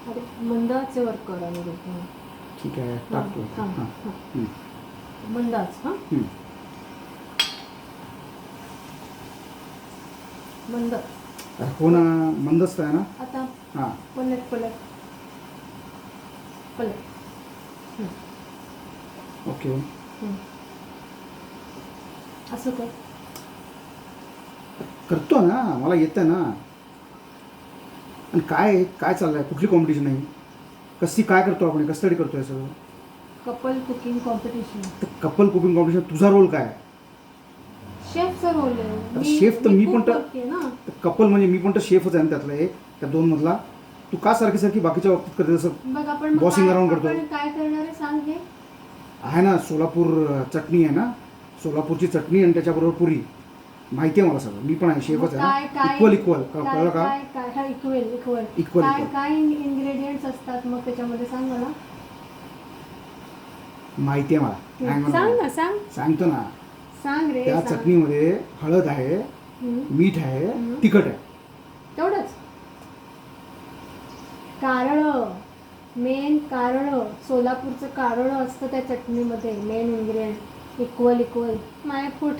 अरे मंद आचेवर कर आणि ठीक आहे टाकतो. हां मंद आच. हां मंद. हो ना, मंदच आहे ना. आता हां पलट पलट पलट. ओके. असं कर. करतो ना, मला येतं ना. आणि काय काय चाललंय, कुठली कॉम्पिटिशन आहे, कशी काय करतो आपण, कशासाठी करतोय सगळं. Couple cooking competition. तर कपल कुकिंग कॉम्पिटिशन तुझा रोल काय आहे. शेफचा रोल आहे. आता शेफ तर मी पण तर ना. कपल म्हणजे मी पण तर शेफच आहे ना त्यातला एक, त्या दोन मधला. तू का सारखी सारखी बाकीच्या बाबतीत करते तसं. बघ आपण बॉसिंग अराउंड करतो. काय करणार आहे सांग. हे आहे ना सोलापूर चटणी आहे ना, सोलापूरची चटणी आणि त्याच्याबरोबर पुरी. माहिती आहे मला सगळं, मी पण आहे शेफच आहे ना. इक्वल इक्वल कळलं का. काय इक्वल इक्वल इक्वल काय काय इन्ग्रेडियंट्स असतात मग त्याच्यामध्ये सांग मला. माहिती आहे मला. सांग ना. सांगतो ना. सांग रे. त्या चटणीमध्ये हळद आहे, मीठ आहे, तिखट आहे. तेवढंच. कारळं, मेन कारळं, सोलापूरचं कारळं असतं त्या चटणीमध्ये. Main ingredient equal equal. My foot.